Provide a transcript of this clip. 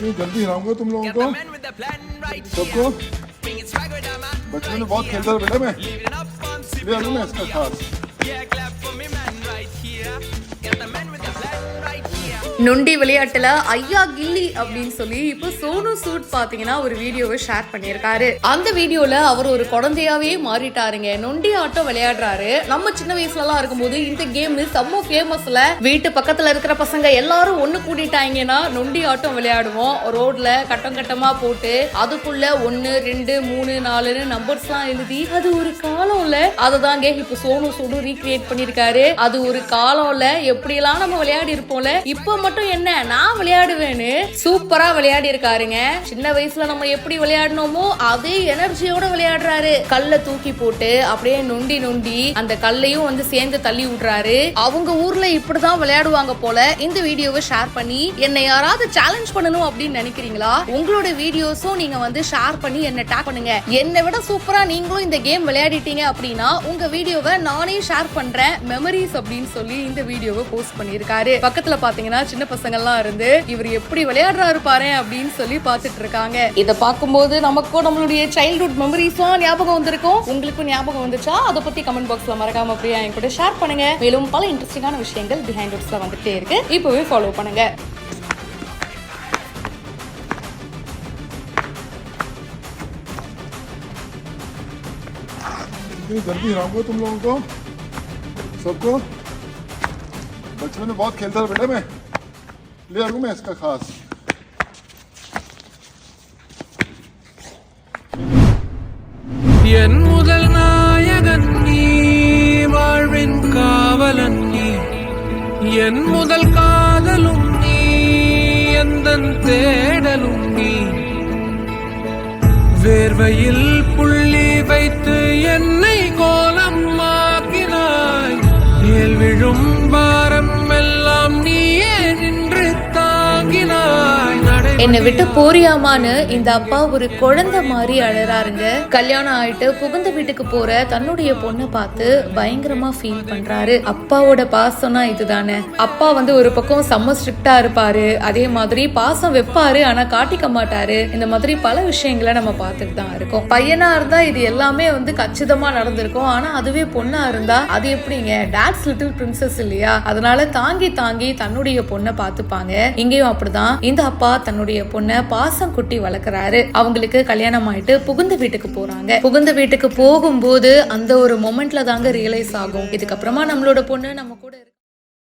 इतनी जल्दी हिलाऊंगा तुम लोगों को सबको। बचपन में बहुत खेलता था बेटा मैं, ले आलू मैं इसका खास। நொண்டி விளையாட்டுல ஐயா கில்லி அப்படின்னு சொல்லி இப்போ சோனு சூட் பாத்தீங்கன்னா ஒரு வீடியோவை ஷேர் பண்ணியிருக்காரு. அந்த வீடியோல அவர் ஒரு குழந்தையாவே மாறிட்டாருங்க. நொண்டி ஆட்டம் விளையாடுறாரு. நம்ம சின்ன வயசுல எல்லாம் இருக்கும்போது இந்த கேம் செம்ம ஃபேமஸ்ல. வீட்டு பக்கத்துல இருக்கிற பசங்க எல்லாரும் ஒண்ணு கூட்டிட்டாங்கன்னா நொண்டி ஆட்டம் விளையாடுவோம். ரோட்ல கட்டம் கட்டமா போட்டு அதுக்குள்ள 1 2 3 4 நம்பர்ஸ் எல்லாம் எழுதி அது ஒரு காலம்ல அததாங்க இப்ப சோனு சூடு ரீக்ரியேட் பண்ணிருக்காரு. அது ஒரு காலம்ல எப்படி எல்லாம் நம்ம விளையாடி இருப்போம்ல. இப்ப மட்டும் என்ன நான் விளையாடுவேன்னு சூப்பரா விளையாடி இருக்காருங்க. சின்ன வயசுல நம்ம எப்படி விளையாடணுமோ அதே எனர்ஜியோட விளையாடுறாரு. கல்ல தூக்கி போட்டு அப்படியே நொண்டி நொண்டி அந்த கல்லையும் வந்து சேர்ந்து தள்ளி விடுறாரு. அவங்க ஊர்ல இப்படிதான் விளையாடுவாங்க போல. இந்த வீடியோவை ஷேர் பண்ணி என்னை யாராவது சேலஞ்ச் பண்ணணும் அப்படின்னு நினைக்கிறீங்களா? உங்களோட வீடியோஸும் நீங்க வந்து ஷேர் பண்ணி என்ன டேக் பண்ணுங்க. என்னை விட சூப்பரா நீங்களும் இந்த கேம் விளையாடிட்டீங்க அப்படின்னா உங்க வீடியோவை நானே ஷேர் பண்றேன் மெமரிஸ் அப்படின்னு சொல்லி இந்த வீடியோவை போஸ்ட் பண்ணிருக்காரு. பக்கத்துல பாத்தீங்கன்னா சின்ன பசங்க எல்லாம் இருந்து இவர் எப்படி விளையாடுறாரு பாரு அப்படின்னு சொல்லி பாத்துட்டு இருக்காங்க. இத பாக்கும்போது நமக்கும் நம்மளுடைய சைல்ட்ஹுட் மெமரிஸும் ஞாபகம் வந்திருக்கும். உங்களுக்கும் ஞாபகம் வந்துச்சா? அதை பத்தி கமெண்ட் பாக்ஸ்ல மறக்காம அப்படியே என் கூட ஷேர் பண்ணுங்க. மேலும் பல இன்ட்ரெஸ்டிங்கான விஷயங்கள் பிஹைண்ட் வுட்ஸ்ல வந்துட்டே இருக்கு. இப்பவே ஃபாலோ பண்ணுங்க. इतनी जल्दी हिलाऊंगा तुम लोगों को सबको। बचपन में बहुत खेलता था बेटा मैं, ले आलू मैं इसका खास। என் முதல் நாயகன் நீ, வாழ்வின் காவலன் நீ, என் முதல் காதலும் நீ, எந்தன் தேடலும் நீ, வேர்வையில் புள்ளி வைத்து என்னை கோலம் ஆக்கினாய், மேல் விழும் பாரம் எல்லாம் நீயே நின்று தாங்கினாய். என்னை விட்டு போறியாமான்னு இந்த அப்பா ஒரு குழந்தை மாதிரி அழறாருங்க. கல்யாணம் ஆயிட்டு புகுந்த வீட்டுக்கு போற தன்னுடைய பொண்ணை பார்த்து பயங்கரமா ஃபீல் பண்றாரு. அப்பாவோட பாசம்னா இதுதானே. அப்பா வந்து ஒரு பக்கம் செம்ம ஸ்ட்ரிக்டா இருப்பாரு, அதே மாதிரி பாசம் வைப்பாரு ஆனா காட்டிக்க மாட்டாரு. இந்த மாதிரி பல விஷயங்களை நம்ம பார்த்துட்டு தான் இருக்கோம். பையனா இருந்தா இது எல்லாமே வந்து கச்சிதமா நடந்திருக்கும். ஆனா அதுவே பொண்ணா இருந்தா அது எப்படிங்க? டாட்ஸ் லிட்டில் பிரின்சஸ் இல்லையா? அதனால தாங்கி தாங்கி தன்னுடைய பொண்ணை பார்த்துப்பாங்க. இங்கேயும் அப்படிதான். இந்த அப்பா தன்னுடைய பொண்ணை பாசம் குட்டி வளர்க்கறாரு. அவங்களுக்கு கல்யாணம் ஆயிட்டு புகுந்த வீட்டுக்கு போறாங்க. புகுந்த வீட்டுக்கு போகும்போது அந்த ஒரு மொமெண்ட்ல தாங்க ரியலைஸ் ஆகும் இதுக்கப்புறமா நம்மளோட பொண்ணு நம்ம கூட